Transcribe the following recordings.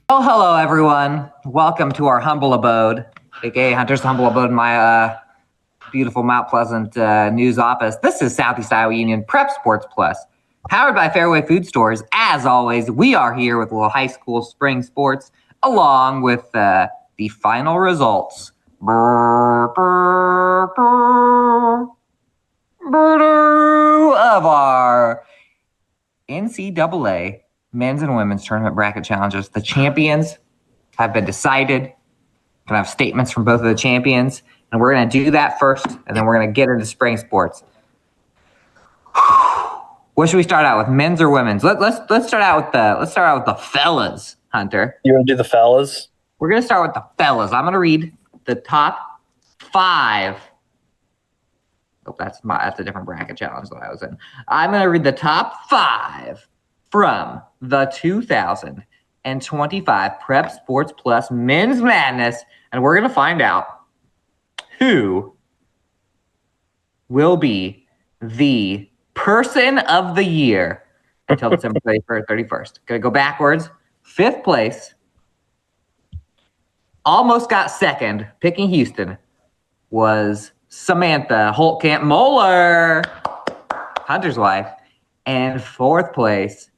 Well, hello everyone. Welcome to our humble abode, aka Hunter's humble abode in my beautiful Mount Pleasant news office. This is Southeast Iowa Union Prep Sports Plus, powered by Fairway Food Stores. As always, we are here with a little high school spring sports, along with the final results of our NCAA men's and women's tournament bracket challenges. The champions have been decided. Going to have statements from both of the champions, and we're going to do that first, and then we're going to get into spring sports. What should we start out with, men's or women's? Let's start out with the fellas, Hunter. You want to do the fellas? We're going to start with the fellas. I'm going to read the top 5. Oh, that's a different bracket challenge that I was in. I'm going to read the top 5 from the 2025 Prep Sports Plus Men's Madness, and we're going to find out who will be the person of the year until December 31st. Going to go backwards. 5th place, almost got second, picking Houston, was Samantha Holtkamp Moeller, Hunter's wife. And 4th place,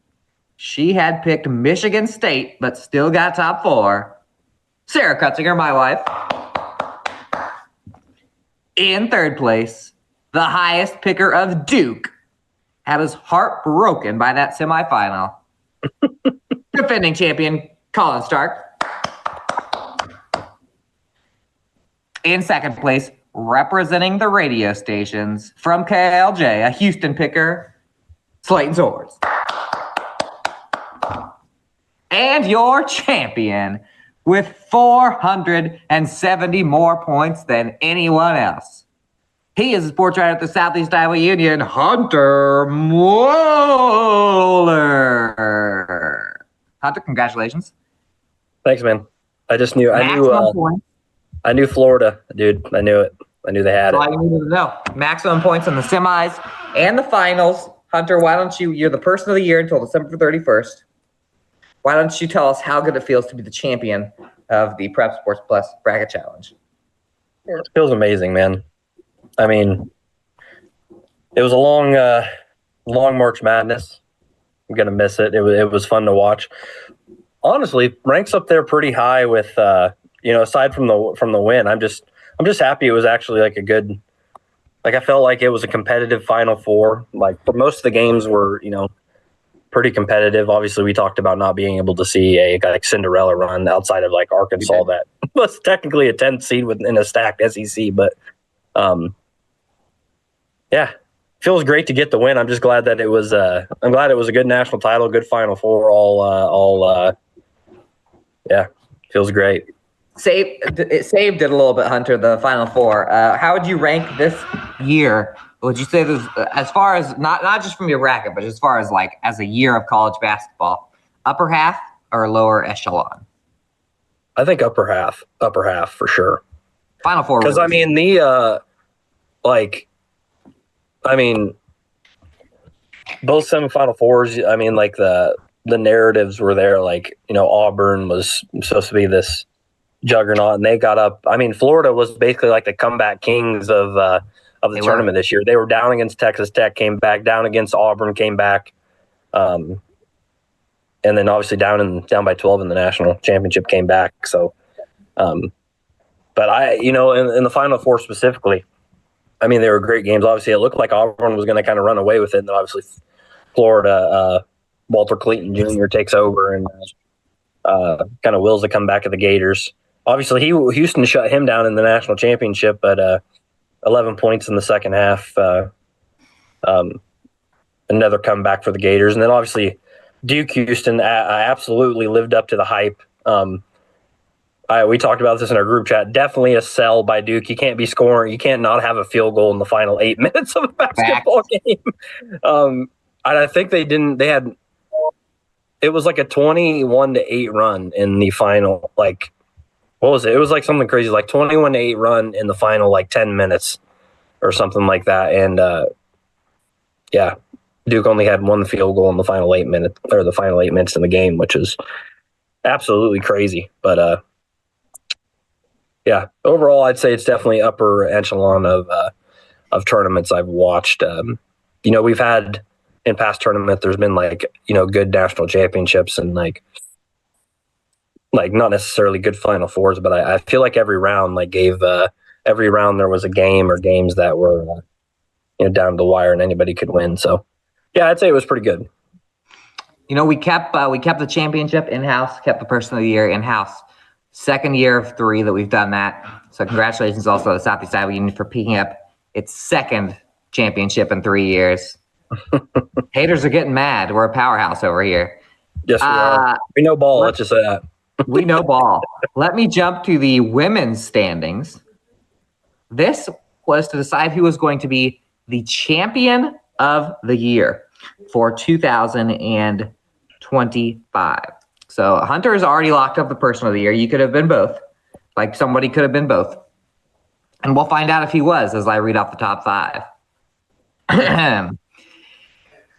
she had picked Michigan State, but still got top 4, Sarah Kutzinger, my wife. In 3rd place, the highest picker of Duke, had his heart broken by that semifinal, defending champion Colin Stark. In 2nd place, representing the radio stations from KLJ, a Houston picker, Slayton Swords. And your champion with 470 more points than anyone else. He is a sports writer at the Southeast Iowa Union, Hunter Moeller. Hunter, congratulations. Thanks, man. I knew Florida, dude. I knew it. I knew they had it. All you needed to know. Maximum points in the semis and the finals. Hunter, why don't you're the person of the year until December 31st. Why don't you tell us how good it feels to be the champion of the Prep Sports Plus Bracket Challenge? It feels amazing, man. I mean, it was a long March Madness. I'm gonna miss it. It was fun to watch. Honestly, ranks up there pretty high with aside from the win. I'm just happy it was actually like a good. Like I felt like it was a competitive Final Four. Like most of the games were, pretty competitive. Obviously, we talked about not being able to see a Cinderella run outside of like Arkansas that was technically a 10th seed within a stacked SEC. But feels great to get the win. I'm just glad that it was. I'm glad it was a good national title, good Final Four. Feels great. It saved it a little bit, Hunter, the Final Four. How would you rank this year? Would you say this, as far as not just from your bracket, but as far as like as a year of college basketball, upper half or lower echelon? I think upper half for sure. Final Four. Because I mean both semifinal fours. I mean, like the narratives were there. Like Auburn was supposed to be this juggernaut, and they got up. I mean, Florida was basically like the comeback kings of the tournament this year. They were down against Texas Tech, came back, down against Auburn, came back, and then obviously down by 12 in the national championship, came back. So, but in the Final Four specifically, I mean, they were great games. Obviously, it looked like Auburn was going to kind of run away with it, and then obviously Florida, Walter Clayton Jr. takes over and kind of wills the comeback of the Gators. Obviously, Houston shut him down in the national championship, but 11 points in the second half. Another comeback for the Gators. And then obviously Duke Houston absolutely lived up to the hype. We talked about this in our group chat. Definitely a sell by Duke. You can't be scoring. You can't not have a field goal in the final 8 minutes of a basketball game. I think they didn't. They had. It was like a 21-8 run in the final. Like, what was it? It was like something crazy, like 21-8 run in the final, like 10 minutes or something like that. And Duke only had one field goal in the final 8 minutes, or the final 8 minutes in the game, which is absolutely crazy. But yeah, overall, I'd say it's definitely upper echelon of tournaments I've watched. We've had in past tournaments, there's been good national championships and not necessarily good Final Fours, but I feel like every round gave every round there was a game or games that were down to the wire and anybody could win. So yeah, I'd say it was pretty good. We kept the championship in-house, kept the person of the year in-house. Second year of 3 that we've done that. So congratulations also to the Southeast Iowa Union for picking up its second championship in 3 years. Haters are getting mad. We're a powerhouse over here. Yes, we are. We know ball. Let's just say that. We know ball. Let me jump to the women's standings. This was to decide who was going to be the champion of the year for 2025. So Hunter has already locked up the person of the year. You could have been both. Somebody could have been both. And we'll find out if he was as I read off the top 5.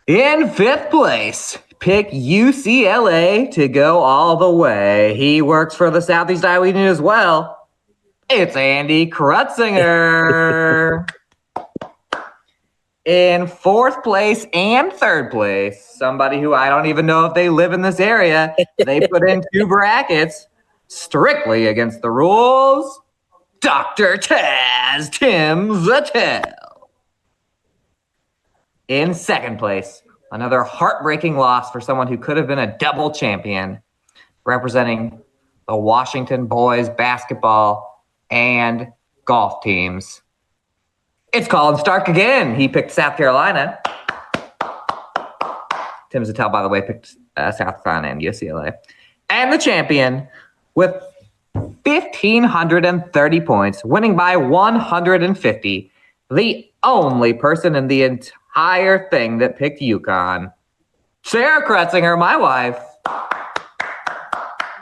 In 5th place, pick UCLA to go all the way. He works for the Southeast Iowa Union as well. It's Andy Krutzinger. In 4th place and 3rd place, somebody who I don't even know if they live in this area, they put in 2 brackets strictly against the rules. Dr. Taz Tim Zattel. In 2nd place, another heartbreaking loss for someone who could have been a double champion, representing the Washington boys basketball and golf teams. It's Colin Stark again. He picked South Carolina. Tim Zattel, by the way, picked South Carolina and UCLA. And the champion with 1,530 points, winning by 150. The only person in the entire thing that picked UConn. Sarah Krutzinger, my wife.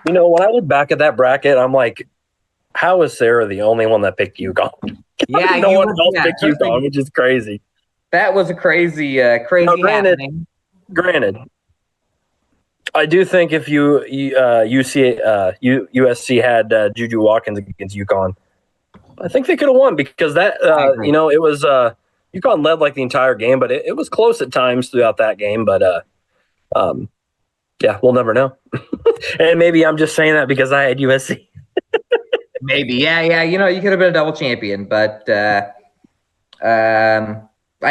When I look back at that bracket, I'm like, how is Sarah the only one that picked UConn? Yeah, no one else picked UConn, which is crazy. That was a crazy happening. Granted, I do think if USC had Juju Watkins against UConn, I think they could have won because that it was UConn led the entire game, but it was close at times throughout that game. But yeah, we'll never know. And maybe I'm just saying that because I had USC. Maybe, yeah. You could have been a double champion, but I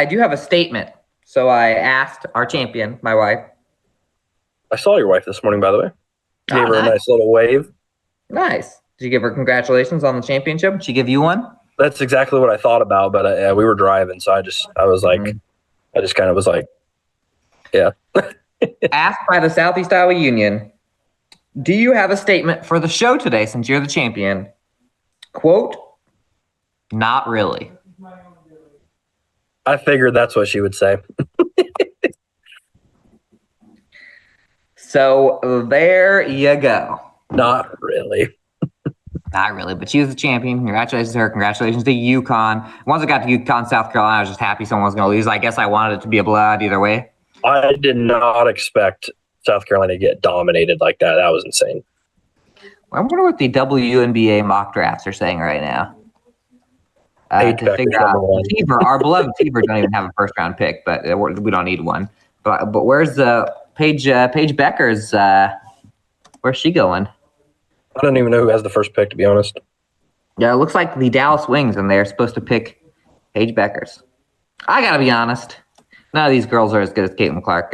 do have a statement. So I asked our champion, my wife. I saw your wife this morning, by the way. Gave her a nice little wave. Nice. Did you give her congratulations on the championship? Did she give you one? That's exactly what I thought about, but we were driving, so I just kind of was like, yeah. Asked by the Southeast Iowa Union, do you have a statement for the show today since you're the champion? Quote, not really. I figured that's what she would say. So there you go. Not really. Not really, but she was the champion. Congratulations to her. Congratulations to UConn. Once I got to UConn, South Carolina, I was just happy someone was going to lose. I guess I wanted it to be a blowout either way. I did not expect South Carolina to get dominated like that. That was insane. I wonder what the WNBA mock drafts are saying right now. To figure out our beloved Teaver don't even have a first round pick, but we don't need one. But where's the Paige Becker's? Where's she going? I don't even know who has the first pick, to be honest. Yeah, it looks like the Dallas Wings, and they're supposed to pick Paige Becker's. I gotta be honest, none of these girls are as good as Caitlin Clark.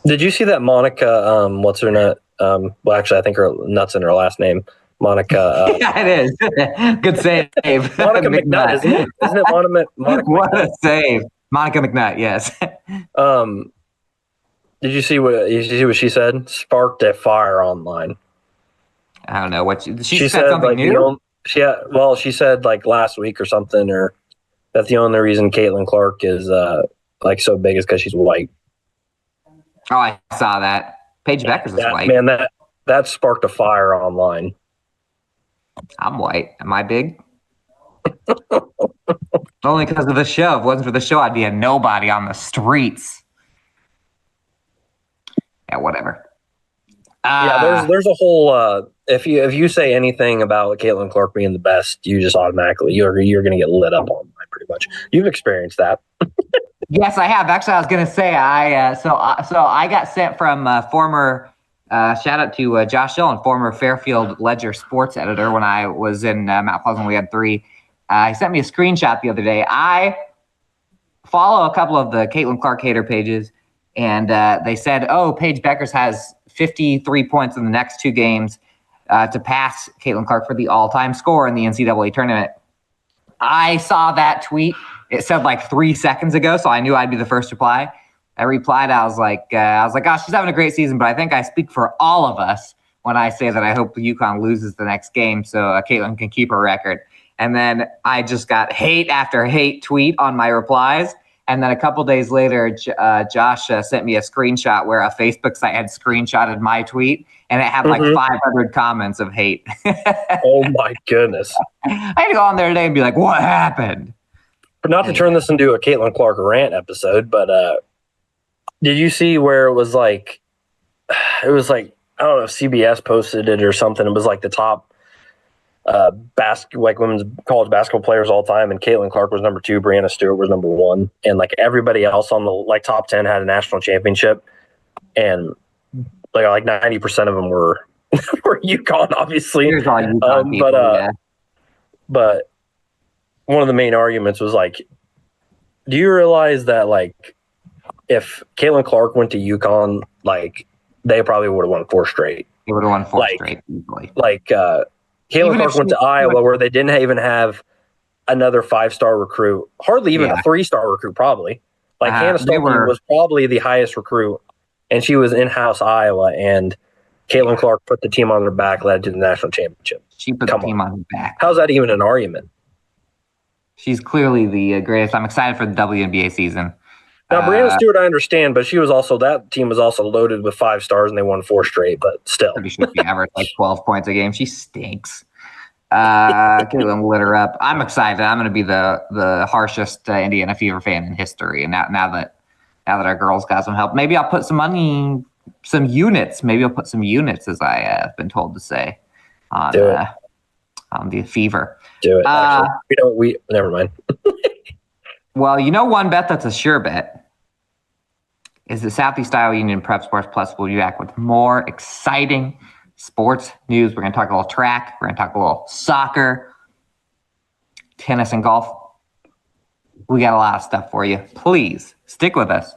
Did you see that Monica? What's her nut? Well, actually, I think her nuts in her last name. Monica. Yeah, it is. Good save. Monica McNutt, isn't it? Isn't it Monica what McNutt? a save. Monica McNutt, yes. Did you see what she said? Sparked a fire online. I don't know what she said something new. She said last week or something, or that the only reason Caitlin Clark is so big is because she's white. Oh, I saw that. Paige Becker's is white. Man, that sparked a fire online. I'm white. Am I big? Only because of the show. If it wasn't for the show, I'd be a nobody on the streets. whatever. There's a whole if you say anything about Caitlin Clark being the best, you just automatically you're going to get lit up on pretty much. You've experienced that. Yes, I have. Actually, I was going to say so I got sent from former shout out to Josh Dillon, former Fairfield Ledger sports editor when I was in Mount Pleasant. We had 3. He sent me a screenshot the other day. I follow a couple of the Caitlin Clark hater pages, and they said, Paige Beckers has 53 points in the next 2 games to pass Caitlin Clark for the all-time score in the NCAA tournament. I saw that tweet. It said like 3 seconds ago, so I knew I'd be the first to reply. I replied, I was like, gosh, she's having a great season, but I think I speak for all of us when I say that I hope UConn loses the next game so Caitlin can keep her record. And then I just got hate after hate tweet on my replies. And then a couple days later, Josh sent me a screenshot where a Facebook site had screenshotted my tweet, and it had like 500 comments of hate. Oh, my goodness. I had to go on there today and be like, what happened? But not to turn this into a Caitlin Clark rant episode, but did you see where it was like, I don't know if CBS posted it or something. It was like the top women's college basketball players all time, and Caitlin Clark was number 2, Brianna Stewart was number 1, and like everybody else on the top 10 had a national championship, and like 90% of them were UConn, obviously. Here's all UConn people, but one of the main arguments was like, do you realize that like if Caitlin Clark went to UConn, like they probably would have won 4 straight. They would have won 4 straight easily. Like Caitlin Clark went to Iowa where they didn't even have another 5-star recruit, hardly even a 3-star recruit, probably. Like Hannah Stuckey was probably the highest recruit, and she was in-house Iowa, and Caitlin Clark put the team on her back, led to the national championship. She put the team on her back. How's that even an argument? She's clearly the greatest. I'm excited for the WNBA season. Now, Brianna Stewart, I understand, but that team was also loaded with 5 stars, and they won 4 straight, but still. Pretty sure she averaged like 12 points a game. She stinks. Caitlin lit her up. I'm excited. I'm going to be the harshest Indiana Fever fan in history. And now that our girls got some help, maybe I'll put some money, some units. Maybe I'll put some units, as I have been told to say, on the Fever. Do it. We never mind. Well, one bet that's a sure bet is the Southeast Iowa Union Prep Sports Plus will be back with more exciting sports news. We're going to talk a little track. We're going to talk a little soccer, tennis, and golf. We got a lot of stuff for you. Please stick with us.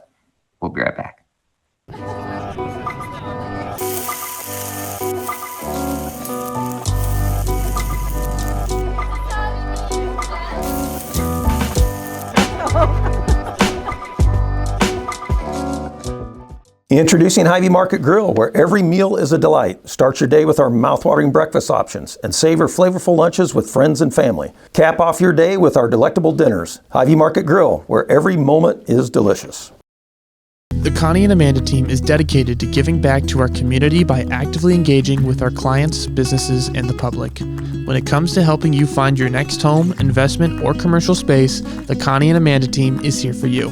We'll be right back. Introducing Hy-Vee Market Grill, where every meal is a delight. Start your day with our mouthwatering breakfast options and savor flavorful lunches with friends and family. Cap off your day with our delectable dinners. Hy-Vee Market Grill, where every moment is delicious. The Connie and Amanda team is dedicated to giving back to our community by actively engaging with our clients, businesses, and the public. When it comes to helping you find your next home, investment, or commercial space, the Connie and Amanda team is here for you.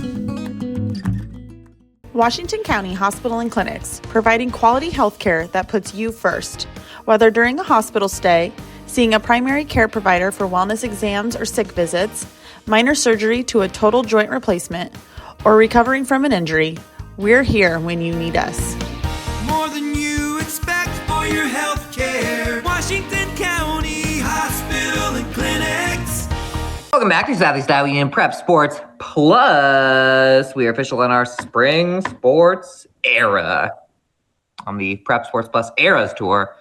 Washington County Hospital and Clinics, providing quality health care that puts you first. Whether during a hospital stay, seeing a primary care provider for wellness exams or sick visits, minor surgery to a total joint replacement, or recovering from an injury, we're here when you need us. More than you expect for your health care. Washington County Hospital and Clinics. Welcome back to Southeast Iowa Union Prep Sports Plus. We are official in our spring sports era on the Prep Sports Plus Eras Tour.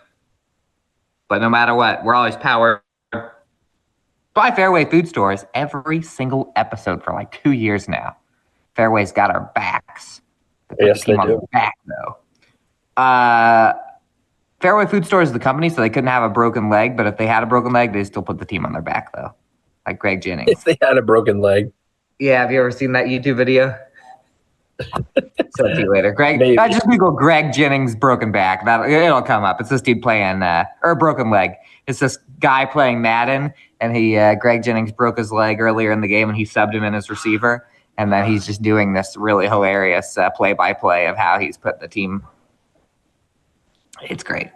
But no matter what, we're always powered by Fairway Food Stores every single episode for like 2 years now. Fairway's got our backs. Yes, they do. On the back, though. Fairway Food Stores is the company, so they couldn't have a broken leg. But if they had a broken leg, they still put the team on their back, though. Like Greg Jennings. If they had a broken leg. Yeah, have you ever seen that YouTube video? Send it to you later. Greg, Maybe. Just Google Greg Jennings broken back. It'll come up. It's this dude playing, or broken leg. It's this guy playing Madden, and Greg Jennings broke his leg earlier in the game, and he subbed him in as receiver. And then he's just doing this really hilarious play-by-play of how he's put the team It's great.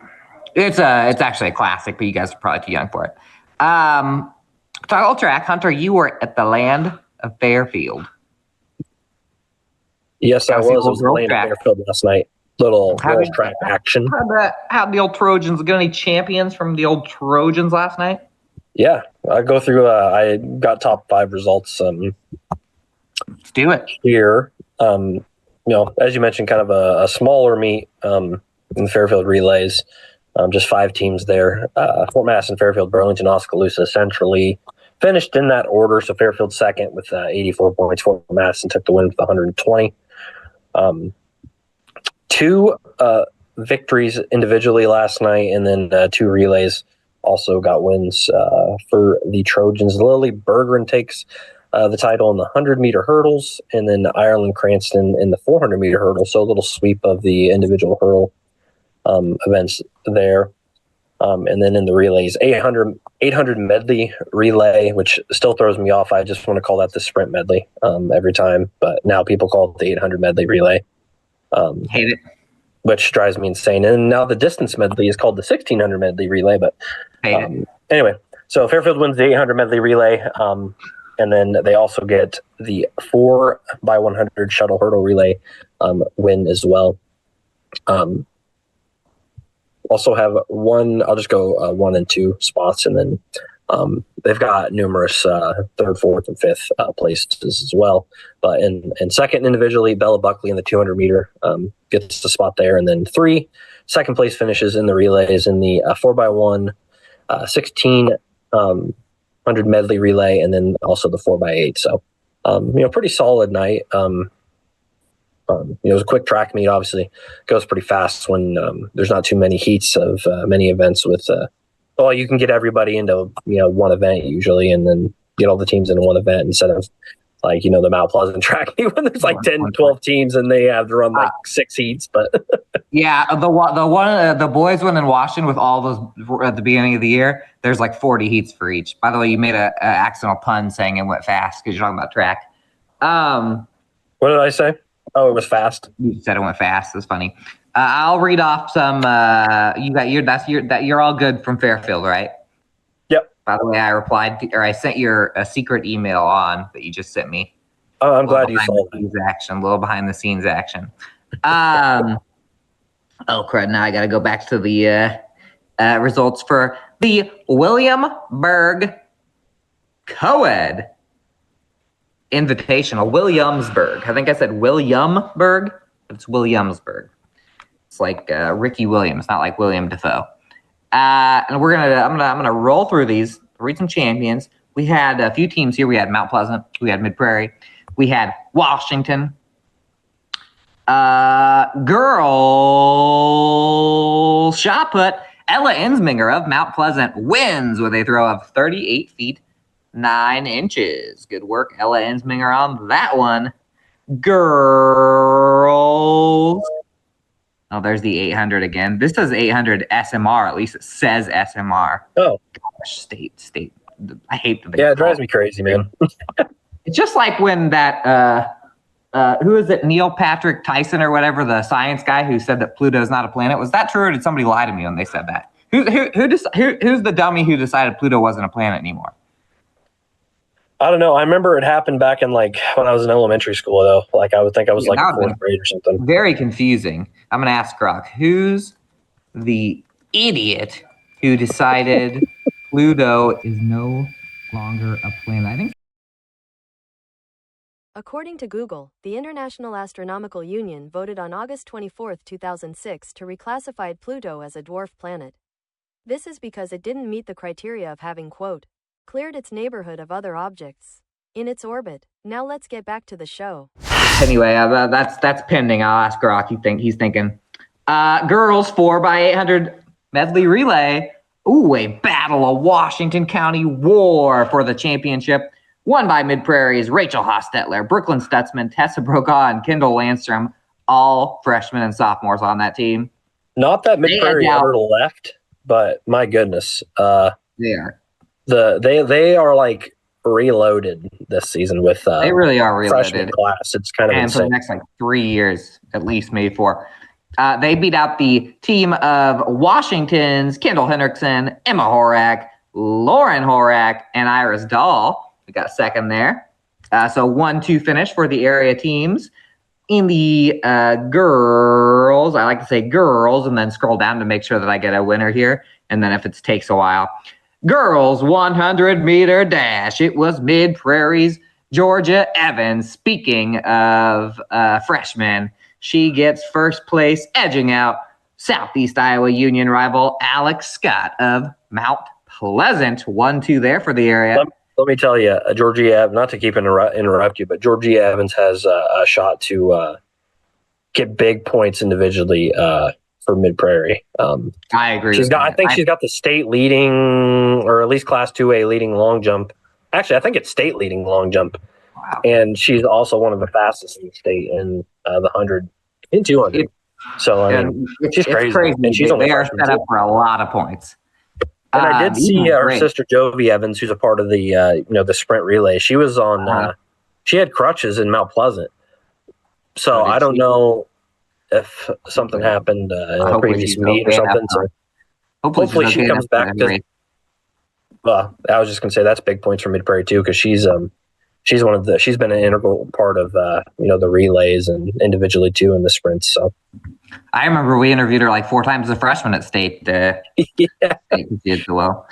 It's actually a classic, but you guys are probably too young for it. Toggle track, Hunter, you were at the land of Fairfield. Yes, I Gotta see was. the I was girls playing track. Fairfield last night. Little How girls did- track action. How'd the old Trojans get any champions from the old Trojans last night? Yeah, I go through. I got top 5 results Let's do it. here. As you mentioned, kind of a smaller meet in the Fairfield relays. Just 5 teams there. Fort Madison, Fairfield, Burlington, Oskaloosa, centrally finished in that order. So Fairfield second with 84 points. Fort Madison took the win with 120. 2 victories individually last night, and then 2 relays also got wins for the Trojans. Lily Bergeron takes the title in the 100-meter hurdles, and then Ireland Cranston in the 400-meter hurdles. So a little sweep of the individual hurdle events there. And then in the relays, 800 medley relay, which still throws me off. I just want to call that the sprint medley every time, but now people call it the 800 medley relay. Hate it. Which drives me insane. And now the distance medley is called the 1600 medley relay. But Hate it. anyway, so Fairfield wins the 800 medley relay. And then they also get the 4x100 shuttle hurdle relay win as well. Also have I'll just go 1 and 2 spots, and then they've got numerous 3rd, 4th, and 5th places as well. But in second individually, Bella Buckley in the 200 meter gets the spot there, and then 3 second place finishes in the relays in the 4x1, 1600 medley relay, and then also the 4x8. So pretty solid night. It was a quick track meet. Obviously, goes pretty fast when there's not too many heats of many events. With you can get everybody into one event usually, and then get all the teams into one event instead of the Mount Pleasant track meet when there's 10, 12 teams and they have to run 6 heats. But Yeah, the boys one in Washington with all those at the beginning of the year. There's 40 heats for each. By the way, you made an accidental pun saying it went fast because you're talking about track. What did I say? Oh, it was fast. You said it went fast. It's funny. I'll read off some. You're all good from Fairfield, right? Yep. By the way, I sent a secret email on that you just sent me. Oh, I'm glad you saw that. A little behind the scenes action. Oh crud! Now I got to go back to the results for the Williamsburg Co-ed Invitational. Williamsburg. I think I said Williamsburg, but it's Williamsburg. It's like Ricky Williams, not like William Dafoe. And I'm gonna roll through these, read some champions. We had a few teams here. We had Mount Pleasant. We had Mid Prairie. We had Washington. Girls shot put. Ella Insminger of Mount Pleasant wins with a throw of 38 feet 9 inches. Good work, Ella Insminger, on that one. Girls. Oh, there's the 800 again. This says 800 SMR. At least it says SMR. Oh, gosh, state. I hate the. Yeah, it drives me crazy, man. It's just like when that who is it? Neil Patrick Tyson or whatever, the science guy who said that Pluto is not a planet. Was that true, or did somebody lie to me when they said that? Who's the dummy who decided Pluto wasn't a planet anymore? I don't know. I remember it happened back in when I was in elementary school, though. I would think I was in 4th grade or something. Very confusing. I'm gonna ask Grok, who's the idiot who decided Pluto is no longer a planet? I think. According to Google, the International Astronomical Union voted on August 24, 2006 to reclassify Pluto as a dwarf planet. This is because it didn't meet the criteria of having, quote, cleared its neighborhood of other objects in its orbit. Now let's get back to the show. Anyway, that's pending. I'll ask Grok. He's thinking. Girls 4x800 medley relay. Ooh, a battle of Washington County war for the championship. Won by Mid Prairie's Rachel Hostetler, Brooklyn Stutzman, Tessa Brokaw, and Kendall Landstrom. All freshmen and sophomores on that team. Not that Mid Prairie ever left, but my goodness, they are. They are reloaded this season with they really are reloaded freshman class. It's kind of and insane. for the next 3 years at least, maybe 4. They beat out the team of Washington's Kendall Hendrickson, Emma Horak, Lauren Horak, and Iris Dahl. We got second there. So 1-2 finish for the area teams. In the girls, I like to say girls and then scroll down to make sure that I get a winner here. And then if it takes a while. Girls 100-meter dash. It was Mid Prairie's Georgia Evans. Speaking of freshmen, she gets first place, edging out Southeast Iowa Union rival Alex Scott of Mount Pleasant. 1-2 there for the area. Let me tell you, Georgie Evans, not to keep interrupt you, but Georgie Evans has a shot to get big points individually for Mid Prairie. I agree. I think she's got the state leading, or at least Class 2A leading long jump. Actually, I think it's state leading long jump. Wow. And she's also one of the fastest in the state in the 100 and 200. So, I mean, she's crazy. And she's only they are set up for a lot of points. And I did see her sister Jovi Evans, who's a part of the the sprint relay. She was on. She had crutches in Mount Pleasant, so I don't know if something happened in a previous meet or something. So hopefully she comes back. I was just gonna say that's big points for Mid Prairie too, because she's she's been an integral part of the relays and individually too in the sprints. So. I remember we interviewed her like 4 times as a freshman at state. Yeah. She did so well.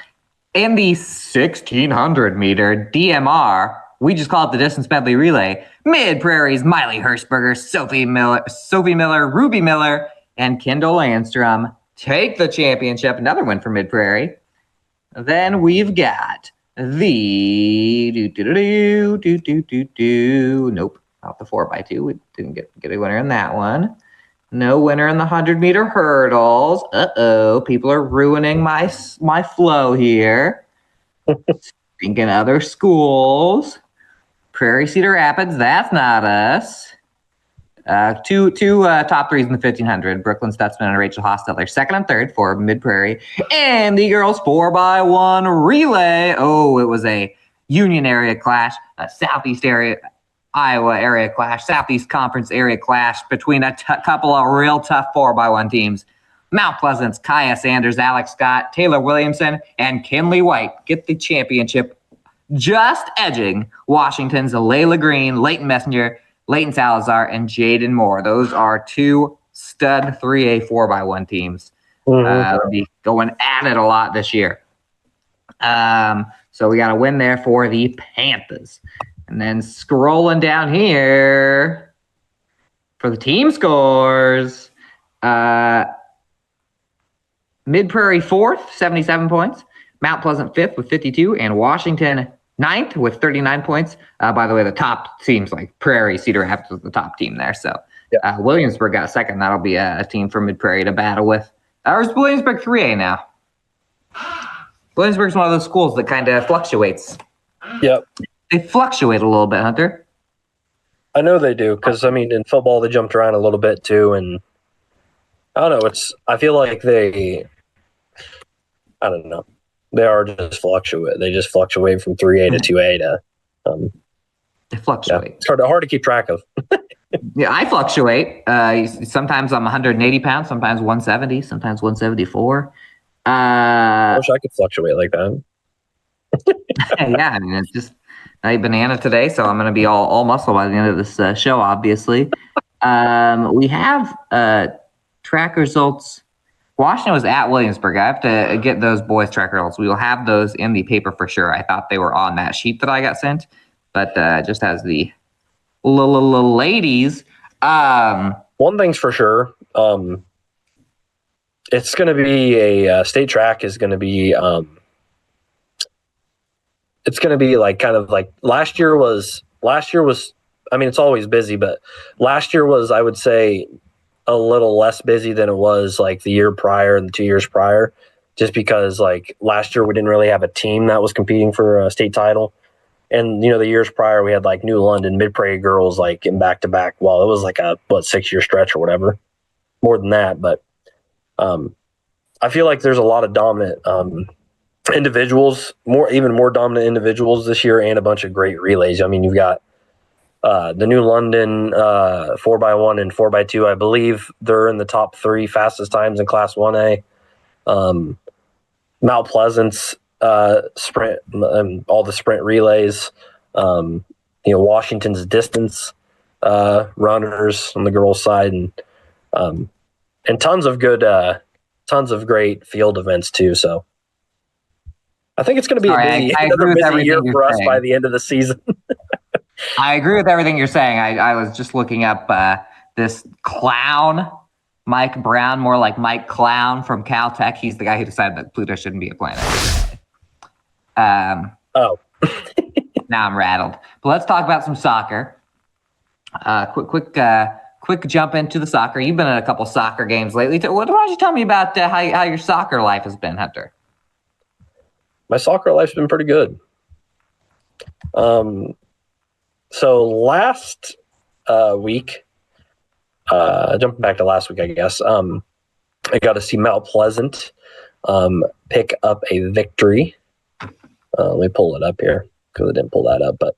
In the 1600-meter DMR, we just call it the distance medley relay. Mid Prairie's Miley Hirschberger, Sophie Miller, Ruby Miller, and Kendall Landstrom take the championship. Another win for Mid Prairie. Then we've got the nope, not the 4x2. We didn't get a winner in that one. No winner in the 100-meter hurdles. People are ruining my flow here. Thinking other schools. Prairie Cedar Rapids, that's not us. Two top threes in the 1500. Brooklyn Stutzman and Rachel Hostetler, second and third for Mid Prairie. And the girls 4x1 relay. Oh, it was a Union area clash, a Southeast area Iowa area clash, Southeast Conference area clash between a couple of real tough 4x1 teams. Mount Pleasant's Kaya Sanders, Alex Scott, Taylor Williamson, and Kinley White get the championship, just edging Washington's Layla Green, Leighton Messenger, Leighton Salazar, and Jaden Moore. Those are 2 stud 3A 4x1 teams. They'll be going at it a lot this year. So we got a win there for the Panthers. And then scrolling down here for the team scores, Mid Prairie 4th, 77 points. Mount Pleasant 5th with 52. And Washington 9th with 39 points. By the way, the top teams like Prairie, Cedar Rapids was the top team there. So Williamsburg got second. That'll be a team for Mid Prairie to battle with. Or is Williamsburg 3A now? Williamsburg's one of those schools that kind of fluctuates. Yep. They fluctuate a little bit, Hunter. I know they do, because I mean, in football they jumped around a little bit too, and I don't know. I feel like I don't know. They are just fluctuate. They just fluctuate from 3A to 2A to. They fluctuate. Yeah, it's hard to keep track of. Yeah, I fluctuate. Sometimes I'm 180 pounds, sometimes 170, sometimes 174. I wish I could fluctuate like that. Yeah, I mean, it's just I ate banana today, so I'm going to be all muscle by the end of this show, obviously. We have track results. Washington was at Williamsburg. I have to get those boys' track results. We will have those in the paper for sure. I thought they were on that sheet that I got sent, but just as the ladies. One thing's for sure. It's going to be a state track is going to be it's going to be like kind of like last year was, I mean, it's always busy, but last year was, I would say, a little less busy than it was like the year prior and the 2 years prior, just because like last year we didn't really have a team that was competing for a state title. And, the years prior we had like New London, Mid Prairie girls like in back to back. Well, it was like a 6-year stretch or whatever, more than that. But I feel like there's a lot of dominant individuals, even more dominant individuals this year, and a bunch of great relays. I mean, you've got the New London 4x1 and 4x2. I believe they're in the top 3 fastest times in Class 1A. Mount Pleasant's sprint, all the sprint relays. Washington's distance runners on the girls' side, and tons of great field events too. So I think it's going to be another busy year for us by the end of the season. I agree with everything you're saying. I was just looking up this clown, Mike Brown, more like Mike Clown from Caltech. He's the guy who decided that Pluto shouldn't be a planet. Oh. Now I'm rattled. But let's talk about some soccer. Quick jump into the soccer. You've been at a couple soccer games lately. Why don't you tell me about how your soccer life has been, Hunter? My soccer life's been pretty good. So last week, jumping back to last week, I guess, I got to see Mount Pleasant pick up a victory. Let me pull it up here because I didn't pull that up. But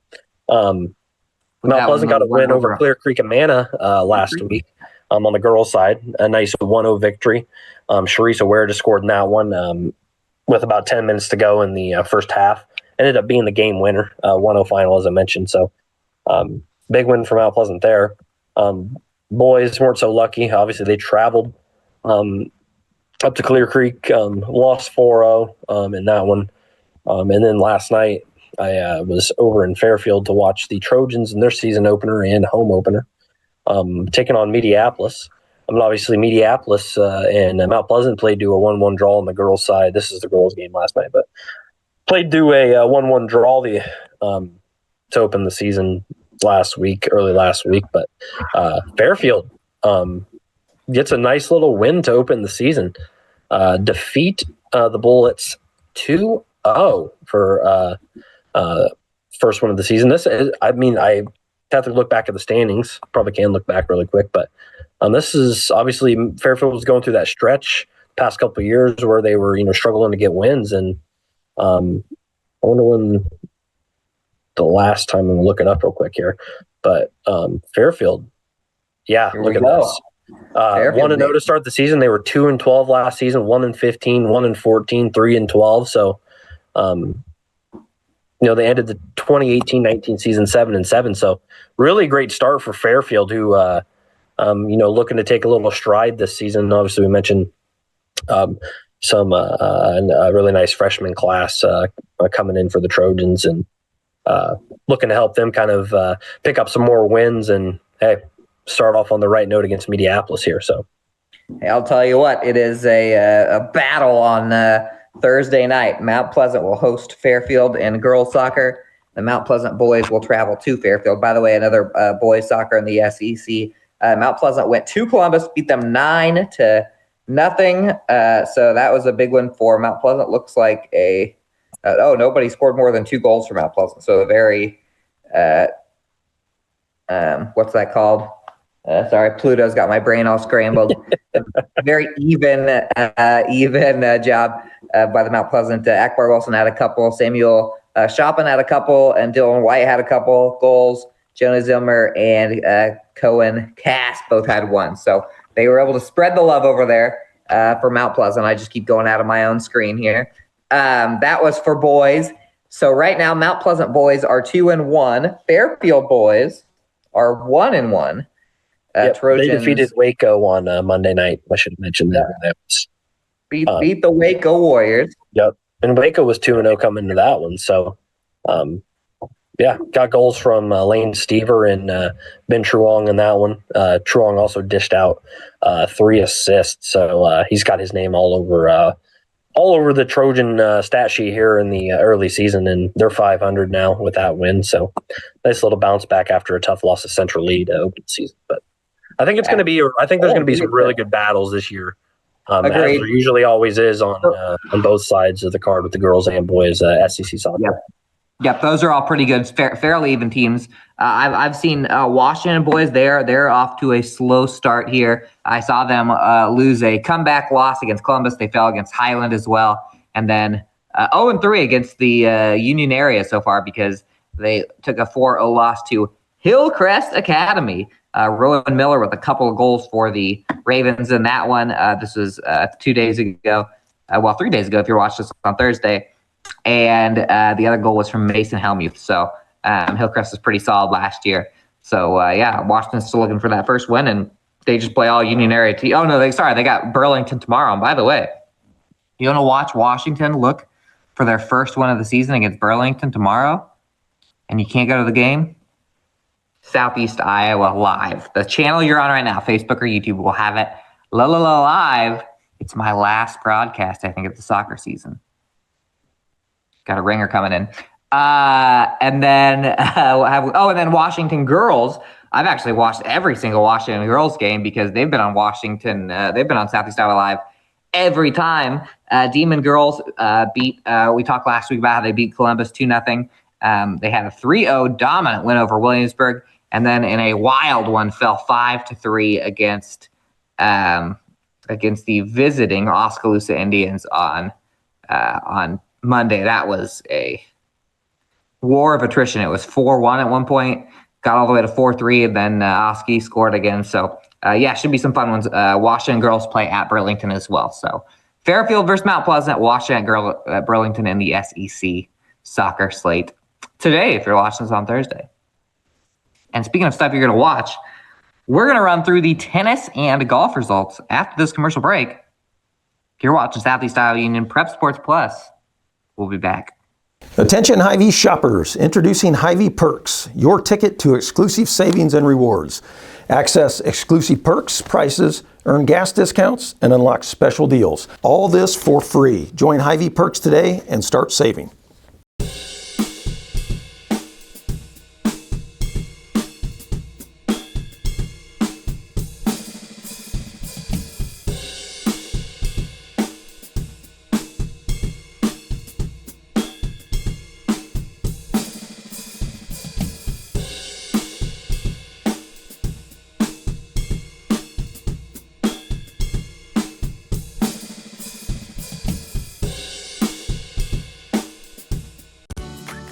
Mount Pleasant got a win over Clear Creek Amana last week on the girls' side. A nice 1-0 victory. Sharisa Ware just scored in that one with about 10 minutes to go in the first half. Ended up being the game winner, 1-0 final, as I mentioned. So big win for Mount Pleasant there. Boys weren't so lucky. Obviously, they traveled up to Clear Creek, lost 4-0 in that one. And then last night, I was over in Fairfield to watch the Trojans in their season opener and home opener, taking on Mediapolis. Obviously, Mediapolis and Mount Pleasant played to a 1-1 draw on the girls' side. This is the girls' game last night, but played to a 1-1 draw to open the season early last week. But Fairfield gets a nice little win to open the season. Defeat the Bullets 2-0 for first one of the season. I have to look back at the standings. Probably can look back really quick, but this is obviously Fairfield was going through that stretch past couple of years where they were struggling to get wins, and I wonder when the last time. I'm gonna look it up real quick here, but Fairfield, look at this. 1-0 to start the season. They were 2-12 last season, 1-15, 1-14, 3-12. So, they ended the 2018-19 season 7-7. So, really great start for Fairfield, who, looking to take a little stride this season. Obviously, we mentioned some a really nice freshman class coming in for the Trojans, and looking to help them kind of pick up some more wins and start off on the right note against Mediapolis here. So, hey, I'll tell you what, it is a battle on Thursday night. Mount Pleasant will host Fairfield in girls soccer. The Mount Pleasant boys will travel to Fairfield. By the way, another boys soccer in the SEC. Mount Pleasant went to Columbus, beat them 9-0. So that was a big one for Mount Pleasant. Looks like nobody scored more than 2 goals for Mount Pleasant. So a very, what's that called? Sorry, Pluto's got my brain all scrambled. Very even job by the Mount Pleasant. Akbar Wilson had a couple. Samuel Shoppin had a couple. And Dylan White had a couple goals. Jonah Zilmer and Cohen Cass both had 1. So they were able to spread the love over there for Mount Pleasant. I just keep going out of my own screen here. That was for boys. So right now, Mount Pleasant boys are 2-1. Fairfield boys are 1-1. Trojans, they defeated Waco on Monday night. I should have mentioned that. Beat the Waco Warriors. Yep. And Waco was 2-0 coming into that one. So, got goals from Lane Stever and Ben Truong in that one. Truong also dished out 3 assists. So he's got his name all over the Trojan stat sheet here in the early season, and they're 500 now with that win. So nice little bounce back after a tough loss to Central Lee to open the season. But I think there's going to be some really good battles this year. As there usually always is on both sides of the card with the girls and boys SEC soccer. Yep, those are all pretty good, fairly even teams. I've seen Washington boys. They're off to a slow start here. I saw them lose a comeback loss against Columbus. They fell against Highland as well, and then 0-3 against the Union area so far because they took a 4-0 loss to Hillcrest Academy. Rowan Miller with a couple of goals for the Ravens in that one. This was 2 days ago. 3 days ago if you're watching this on Thursday. And the other goal was from Mason Helmuth. So Hillcrest was pretty solid last year. So, Washington's still looking for that first win, and they just play all Union area teams. Oh, no, they got Burlington tomorrow. And by the way, you want to watch Washington look for their first win of the season against Burlington tomorrow, and you can't go to the game? Southeast Iowa Live. The channel you're on right now, Facebook or YouTube, will have it live. It's my last broadcast, I think, of the soccer season. Got a ringer coming in. And then Washington girls. I've actually watched every single Washington girls game because they've been on Washington. They've been on Southeast Iowa Live every time. Demon girls beat. We talked last week about how they beat Columbus 2-0. They had a 3-0 dominant win over Williamsburg, and then in a wild one fell 5-3 against the visiting Oskaloosa Indians on Monday. That was a war of attrition. It was 4-1 at one point, got all the way to 4-3, and then Oski scored again. So, should be some fun ones. Washington girls play at Burlington as well. So, Fairfield versus Mount Pleasant, Washington Burlington in the SEC soccer slate today if you're watching this on Thursday. And speaking of stuff you're going to watch, we're going to run through the tennis and golf results after this commercial break. If you're watching Southeast Iowa Union Prep Sports Plus, we'll be back. Attention Hy-Vee shoppers, introducing Hy-Vee Perks, your ticket to exclusive savings and rewards. Access exclusive perks, prices, earn gas discounts, and unlock special deals. All this for free. Join Hy-Vee Perks today and start saving.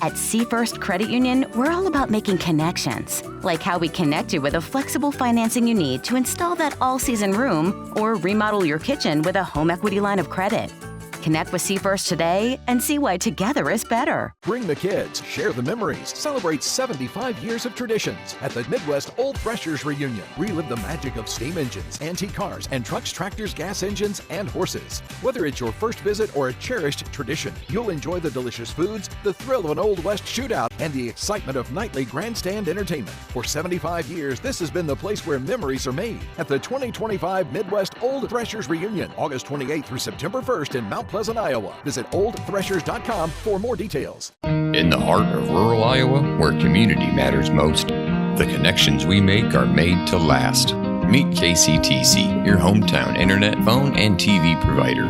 At Seafirst Credit Union, we're all about making connections, like how we connect you with a flexible financing you need to install that all-season room or remodel your kitchen with a home equity line of credit. Connect with Seafirst today and see why together is better. Bring the kids, share the memories, celebrate 75 years of traditions at the Midwest Old Threshers Reunion. Relive the magic of steam engines, antique cars, and trucks, tractors, gas engines, and horses. Whether it's your first visit or a cherished tradition, you'll enjoy the delicious foods, the thrill of an Old West shootout, and the excitement of nightly grandstand entertainment. For 75 years, this has been the place where memories are made at the 2025 Midwest Old Threshers Reunion, August 28th through September 1st in Mount Pleasant, Iowa. Visit oldthreshers.com for more details. In the heart of rural Iowa, where community matters most, the connections we make are made to last. Meet KCTC, your hometown internet, phone, and TV provider.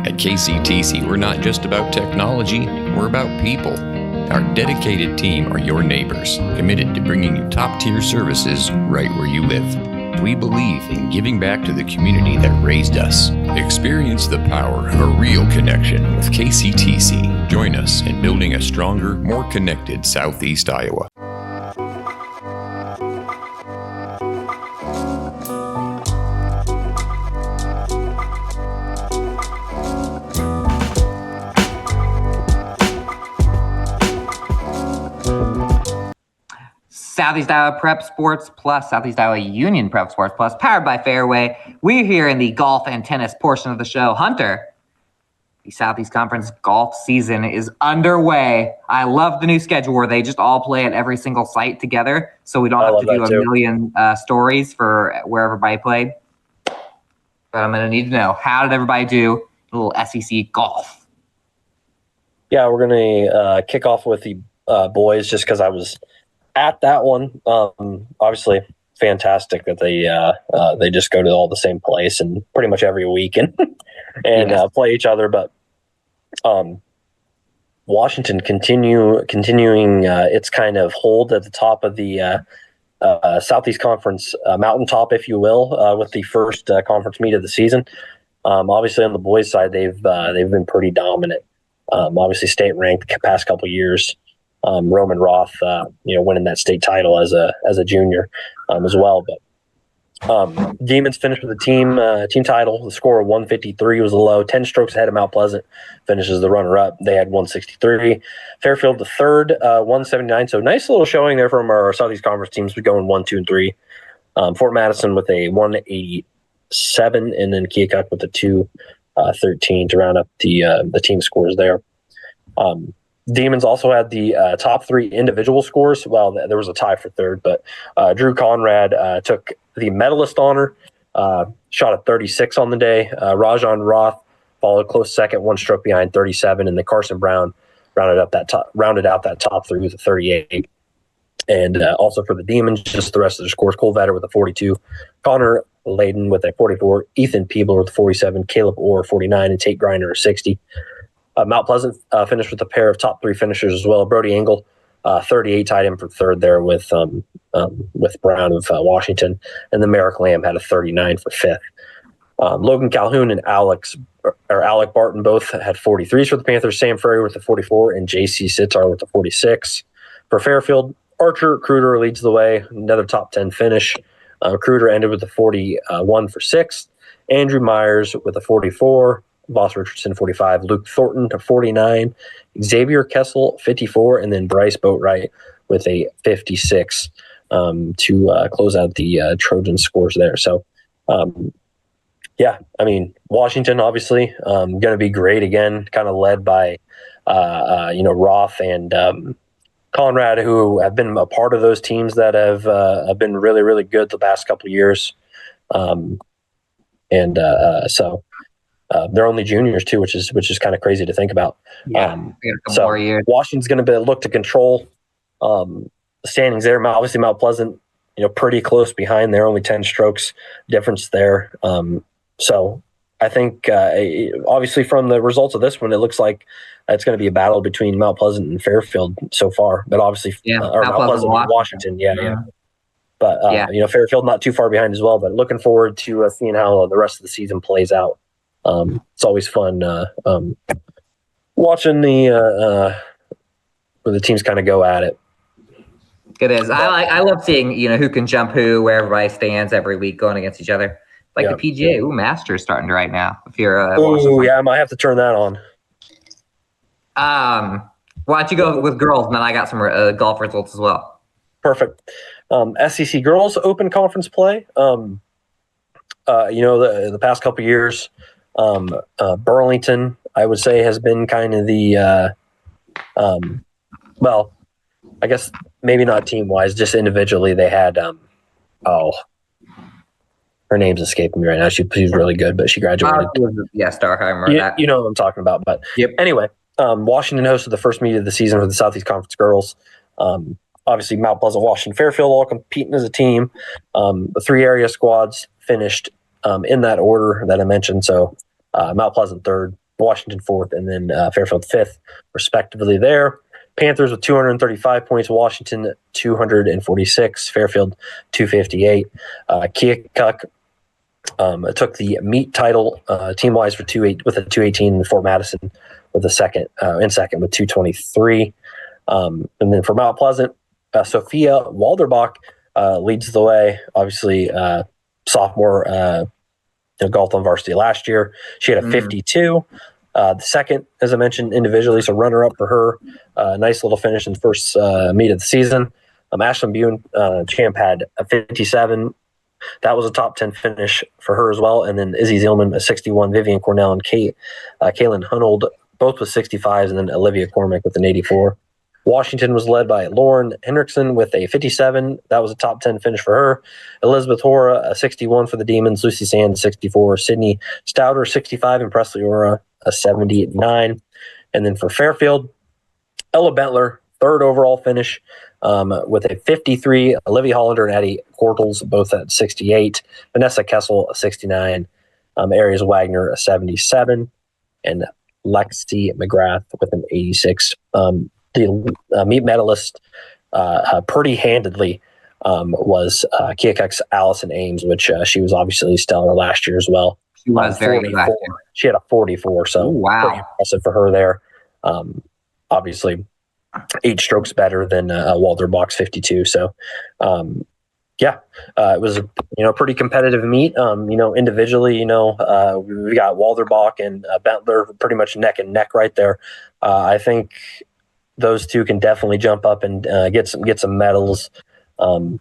At KCTC, we're not just about technology, we're about people. Our dedicated team are your neighbors, committed to bringing you top-tier services right where you live. We believe in giving back to the community that raised us. Experience the power of a real connection with KCTC. Join us in building a stronger, more connected Southeast Iowa. Southeast Iowa Prep Sports Plus, Southeast Iowa Union Prep Sports Plus, powered by Fairway. We're here in the golf and tennis portion of the show. Hunter, the Southeast Conference golf season is underway. I love the new schedule where they just all play at every single site together, so we don't have to do a million stories for where everybody played. But I'm going to need to know, how did everybody do a little SEC golf? Yeah, we're going to kick off with the boys just because I was at that one. Obviously fantastic that they just go to all the same place and pretty much every week and play each other. But Washington continuing its kind of hold at the top of the Southeast Conference mountaintop, if you will, with the first conference meet of the season. Obviously on the boys' side, they've been pretty dominant. Obviously state ranked the past couple of years. Roman Roth, winning that state title as a junior as well. But Demons finished with a team title. The score of 153 was low. 10 strokes ahead of Mount Pleasant finishes the runner-up. They had 163. Fairfield the third, 179. So nice little showing there from our Southeast Conference teams. We go in 1, 2, and 3. Fort Madison with a 187, and then Keokuk with a 213 to round up the team scores there. Demons also had the top 3 individual scores. Well, there was a tie for third, but Drew Conrad took the medalist honor, shot a 36 on the day. Rajan Roth followed close second, 1 stroke behind, 37, and then Carson Brown rounded out that top 3 with a 38. And also for the Demons, just the rest of their scores: Cole Vetter with a 42, Connor Layden with a 44, Ethan Peebler with a 47, Caleb Orr 49, and Tate Grinder 60. Mount Pleasant finished with a pair of top 3 finishers as well. Brody Engel, 38, tied in for third there with Brown of Washington, and then Merrick Lamb had a 39 for fifth. Logan Calhoun and Alec Barton both had 43s for the Panthers. Sam Ferry with a 44, and J.C. Sitar with a 46. For Fairfield, Archer Kruder leads the way, another top 10 finish. Kruder ended with a 41 for sixth. Andrew Myers with a 44. Voss Richardson 45, Luke Thornton to 49, Xavier Kessel 54, and then Bryce Boatwright with a 56 to close out the Trojan scores there. So, Washington obviously going to be great again, kind of led by Roth and Conrad, who have been a part of those teams that have been really, really good the past couple of years. They're only juniors too, which is kind of crazy to think about. Yeah, so more years. Washington's going to look to control the standings there. Obviously, Mount Pleasant, pretty close behind. They're only 10 strokes difference there. So I think obviously from the results of this one, it looks like it's going to be a battle between Mount Pleasant and Fairfield so far. But obviously, Mount Pleasant and Washington. Yeah. But Fairfield not too far behind as well. But looking forward to seeing how the rest of the season plays out. It's always fun watching where the teams kind of go at it. It is. I love seeing who can jump who, where everybody stands every week going against each other. Like the PGA. Masters starting right now. If you're I might have to turn that on. Why don't you go with girls, and then I got some golf results as well. Perfect. SEC Girls Open Conference play. The past couple of years. Burlington, I would say, has been kind of the, I guess maybe not team-wise, just individually. They had, her name's escaping me right now. She's really good, but she graduated. Starheimer. You know what I'm talking about. But Anyway, Washington hosted the first meet of the season for the Southeast Conference girls. Obviously, Mount Pleasant, Washington, Fairfield all competing as a team. The 3 area squads finished in that order that I mentioned. So Mount Pleasant third, Washington fourth, and then Fairfield fifth, respectively there. Panthers with 235 points, Washington 246, Fairfield 258. Keokuk took the meet title team-wise with a 218, and Fort Madison with a second with 223. And then for Mount Pleasant, Sophia Walderbach leads the way. Obviously, sophomore golf on varsity last year. She had a 52. The second, as I mentioned, individually, so runner-up for her. Nice little finish in the first meet of the season. Ashlyn Bune, champ, had a 57. That was a top 10 finish for her as well. And then Izzy Zielman, a 61. Vivian Cornell and Kaylin Hunold, both with 65s, and then Olivia Cormack with an 84. Washington was led by Lauren Hendrickson with a 57. That was a top 10 finish for her. Elizabeth Hora, a 61 for the Demons. Lucy Sand, a 64. Sydney Stouter, 65. And Presley Ora, a 79. And then for Fairfield, Ella Bentler, third overall finish with a 53. Olivia Hollander and Addie Cortles, both at 68. Vanessa Kessel, a 69. Arias Wagner, a 77. And Lexi McGrath with an 86. The meet medalist pretty handedly was Keokuk's Allison Ames, which she was obviously stellar last year as well. She was very good last year. She had a 44, so pretty impressive for her there. Obviously, 8 strokes better than Walter Bach's 52. So, it was a pretty competitive meet. Individually, we got Walter Bach and Bentler pretty much neck and neck right there. I think those two can definitely jump up and get some medals. I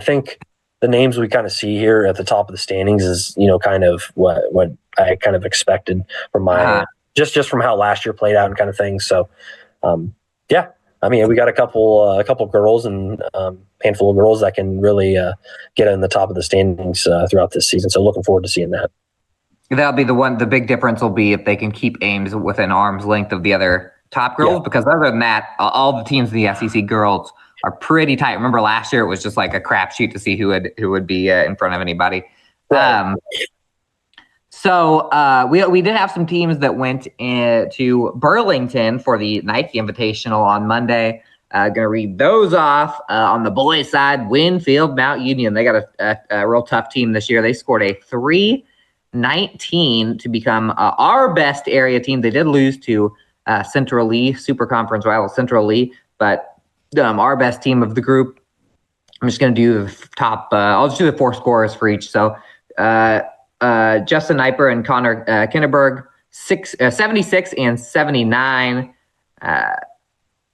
think the names we kind of see here at the top of the standings is kind of what I kind of expected from my just from how last year played out and kind of thing. So, we got a couple girls and handful of girls that can really get in the top of the standings throughout this season. So looking forward to seeing that. That'll be the big difference will be if they can keep Ames within arm's length of the other top girls, because other than that, all the teams in the SEC girls are pretty tight. Remember last year it was just like a crapshoot to see who would be in front of anybody. Right. We did have some teams that went to Burlington for the Nike Invitational on Monday. Going to read those off. On the boys' side, Winfield Mount Union. They got a real tough team this year. They scored a 319 to become our best area team. They did lose to Central Lee, Super Conference rival Central Lee, but our best team of the group. I'm just going to do the top. I'll just do the 4 scorers for each. So Justin Kniper and Connor Kinderberg, 76 and 79,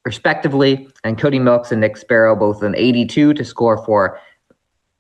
respectively, and Cody Milks and Nick Sparrow both an 82 to score for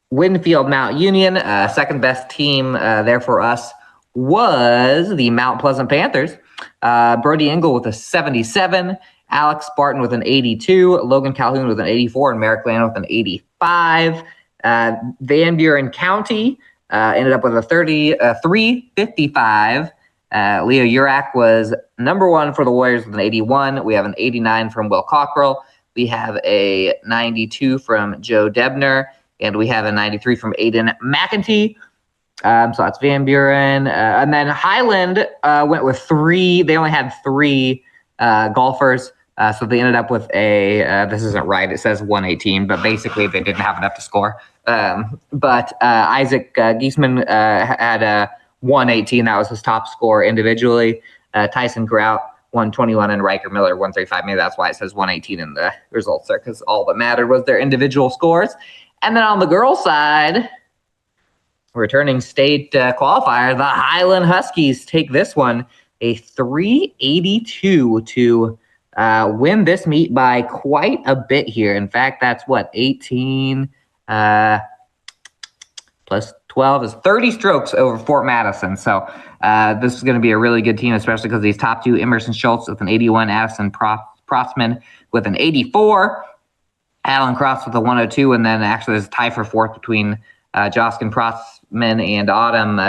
Winfield Mount Union. Second best team there for us was the Mount Pleasant Panthers. Brody Engel with a 77. Alex Spartan with an 82, Logan Calhoun with an 84, and Merrick Land with an 85. Van Buren County ended up with a 355. Leo Urak was number 1 for the Warriors with an 81. We have an 89 from Will Cockrell. We have a 92 from Joe Debner, and we have a 93 from Aiden McEntee. So that's Van Buren. And then Highland went with 3. They only had 3 golfers. So they ended up with this isn't right, it says 118, but basically they didn't have enough to score. But Isaac Giesman had a 118. That was his top score individually. Tyson Grout, 121, and Riker Miller, 135. Maybe that's why it says 118 in the results there, because all that mattered was their individual scores. And then on the girls' side, returning state qualifier, the Highland Huskies take this one, a 382 to win this meet by quite a bit here. In fact, that's 18 plus 12 is 30 strokes over Fort Madison. So this is going to be a really good team, especially because these top 2, Emerson Schultz with an 81, Addison Prossman with an 84, Alan Cross with a 102, and then actually there's a tie for 4th between Joskin Prossman and Autumn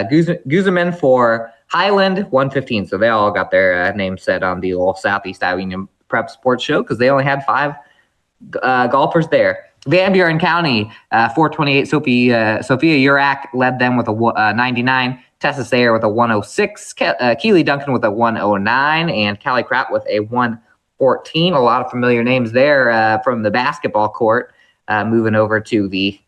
Guzman for Highland, 115. So they all got their names set on the old Southeast Iowa Union Prep Sports Show because they only had 5 golfers there. Van Buren County, 428. Sophia Urak led them with a 99. Tessa Sayer with a 106. Keely Duncan with a 109. And Callie Kratt with a 114. A lot of familiar names there from the basketball court. Moving over to the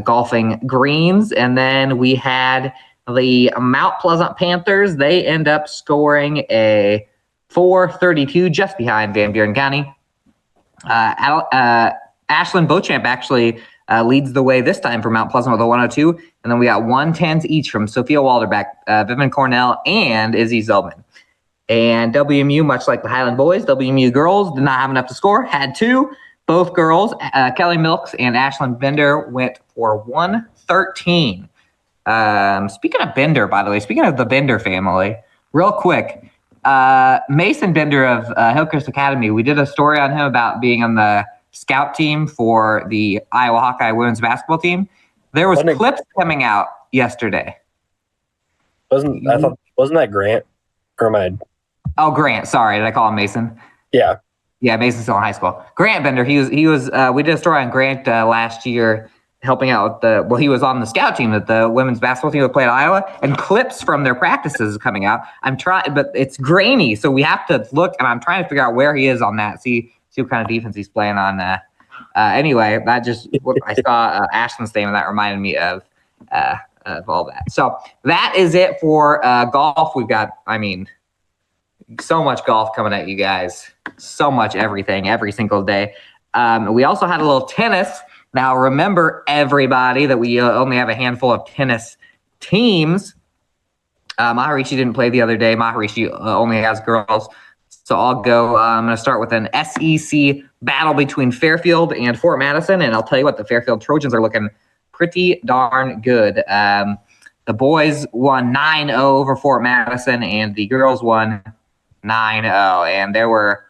golfing greens. And then we had the Mount Pleasant Panthers. They end up scoring a 432 just behind Van Buren County. Ashlyn Beauchamp actually leads the way this time for Mount Pleasant with a 102. And then we got 110s each from Sophia Walderbeck, Vivian Cornell, and Izzy Zellman. And WMU, much like the Highland boys, WMU girls did not have enough to score, had 2. Both girls, Kelly Milks and Ashlyn Bender, went for 113. Speaking of Bender, by the way, speaking of the Bender family, real quick, Mason Bender of Hillcrest Academy, we did a story on him about being on the scout team for the Iowa Hawkeye women's basketball team. There was clips coming out yesterday. Wasn't that Grant? Or am I? Oh, Grant. Sorry, did I call him Mason? Yeah. Yeah, Mason's still in high school. Grant Bender. He was. We did a story on Grant last year, helping out with he was on the scout team that the women's basketball team would play at Iowa, and clips from their practices coming out. I'm trying, but it's grainy, so we have to look, and I'm trying to figure out where he is on that. See what kind of defense he's playing on. Anyway, that just I saw Ashland's name, and that reminded me of all that. So that is it for golf. We've got, So much golf coming at you guys. So much everything every single day. We also had a little tennis. Now, remember, everybody, that we only have a handful of tennis teams. Maharishi didn't play the other day. Maharishi only has girls. So I'll go. I'm going to start with an SEC battle between Fairfield and Fort Madison. And I'll tell you what, the Fairfield Trojans are looking pretty darn good. The boys won 9-0 over Fort Madison, and the girls won 9-0. And there were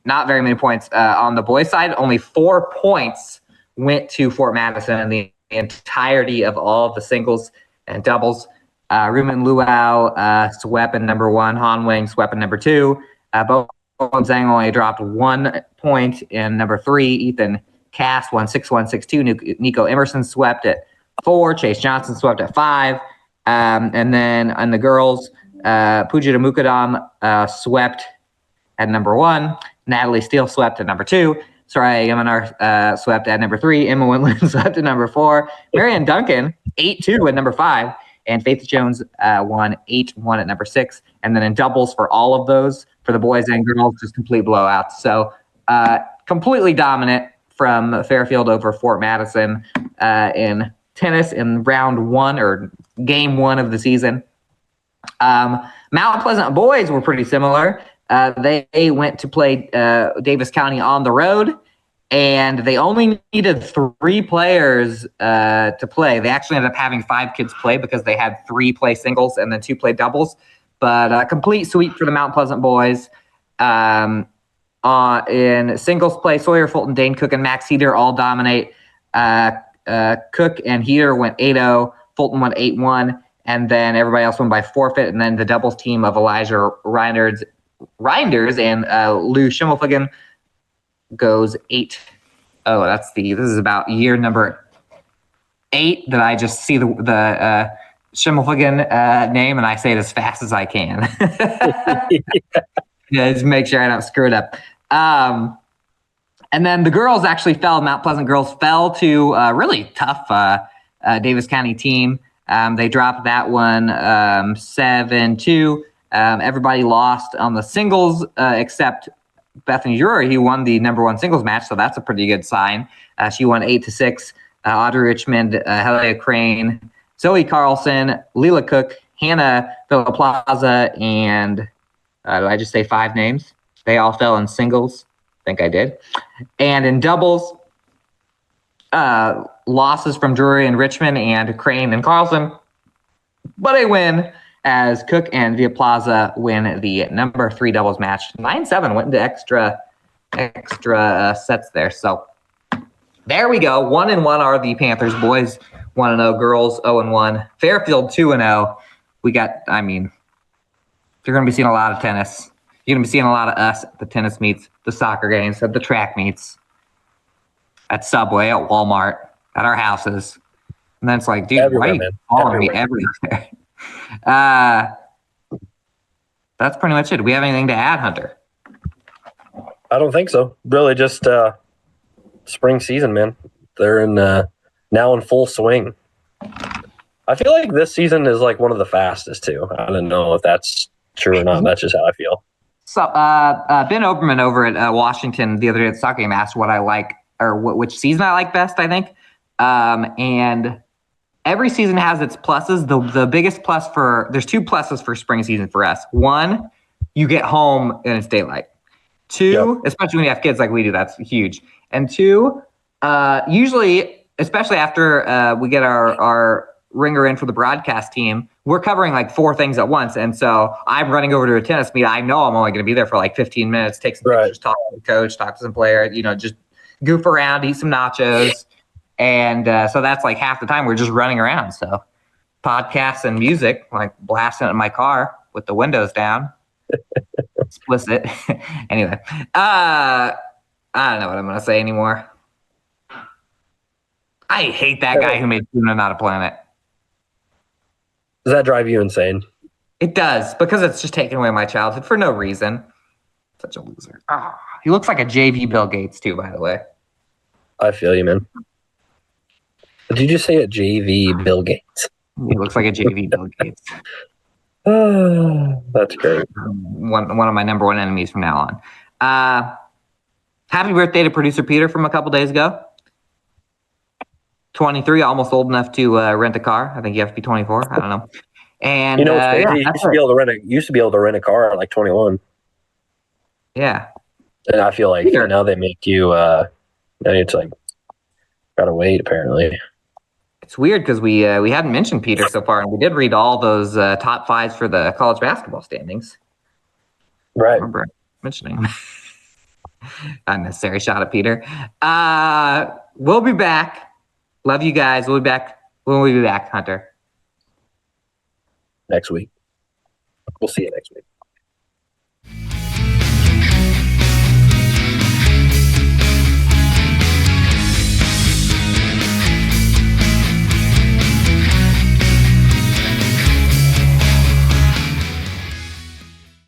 not very many points on the boys' side. Only 4 points went to Fort Madison in the entirety of all of the singles and doubles. Rumen Luau swept in number 1. Han Wang swept in number 2. Bo Zhang only dropped 1 point in number 3. Ethan Cass won 6-1, 6-2. Nico Emerson swept at 4. Chase Johnson swept at 5. And then on the girls, Pujita Mukadam swept at number 1. Natalie Steele swept at number 2. Soraya Yamanar swept at number 3. Emma Wendland swept at number 4. Marianne Duncan, 8-2 at number 5. And Faith Jones won 8-1 at number 6. And then in doubles for all of those, for the boys and girls, just complete blowouts. So completely dominant from Fairfield over Fort Madison in tennis in round 1 or game 1 of the season. Mount Pleasant boys were pretty similar. They went to play Davis County on the road, and they only needed 3 players to play. They actually ended up having 5 kids play because they had 3 play singles and then 2 play doubles. But a complete sweep for the Mount Pleasant boys. In singles play, Sawyer, Fulton, Dane Cook, and Max Heater all dominate. Cook and Heater went 8-0. Fulton went 8-1. And then everybody else won by forfeit. And then the doubles team of Elijah Reinders and Lou Schimmelfliegen goes 8-0. This is about year number 8 that I just see the Schimmelfliegen name and I say it as fast as I can. Yeah, just make sure I don't screw it up. And then the girls actually fell. Mount Pleasant girls fell to a really tough Davis County team. They dropped that one 7-2. Everybody lost on the singles except Bethany Drury. He won the number 1 singles match, so that's a pretty good sign. She won 8-6. Audrey Richmond, Helia Crane, Zoe Carlson, Leela Cook, Hannah Villaplaza, and did I just say 5 names? They all fell in singles. I think I did. And in doubles, losses from Drury and Richmond and Crane and Carlson, but a win as Cook and Villaplaza win the number 3 doubles match. 9-7 went into extra sets there. So there we go. 1-1 are the Panthers. Boys 1-0, girls 0-1. Fairfield 2-0. We got, you're going to be seeing a lot of tennis. You're going to be seeing a lot of us at the tennis meets, the soccer games, at the track meets, at Subway, at Walmart, at our houses. And then it's like, dude, why are you following me everywhere? That's pretty much it. Do we have anything to add, Hunter? I don't think so. Really just spring season, man. They're now in full swing. I feel like this season is like one of the fastest too. I don't know if that's true or not. That's just how I feel. So Ben Oberman over at Washington the other day at the soccer game asked what I like or which season I like best, I think. And every season has its pluses. The biggest plus there's 2 pluses for spring season for us. 1, you get home and it's daylight. 2, especially when you have kids like we do, that's huge. And 2, usually, especially after we get our ringer in for the broadcast team, we're covering like 4 things at once. And so I'm running over to a tennis meet. I know I'm only going to be there for like 15 minutes, take some pictures, talk to the coach, talk to some player, just goof around, eat some nachos. And so that's like half the time we're just running around. So podcasts and music, like blasting it in my car with the windows down. Explicit. Anyway, I don't know what I'm going to say anymore. I hate that guy who made Tuna Not a Planet. Does that drive you insane? It does, because it's just taking away my childhood for no reason. Such a loser. He looks like a JV Bill Gates, too, by the way. I feel you, man. Did you just say a JV Bill Gates? He looks like a JV Bill Gates. That's great. One of my number one enemies from now on. Happy birthday to producer Peter from a couple days ago. 23, almost old enough to rent a car. I think you have to be 24. I don't know. And It's crazy. yeah, you used to be able to rent a car at like 21. Yeah. And I feel like Peter. now they make you. It's like gotta wait. Apparently, It's weird because we hadn't mentioned Peter so far, and we did read all those top fives for the college basketball standings. right? I remember mentioning him. Unnecessary shot at Peter. We'll be back. Love you guys. We'll be back. When will we be back, Hunter? Next week, we'll see you next week.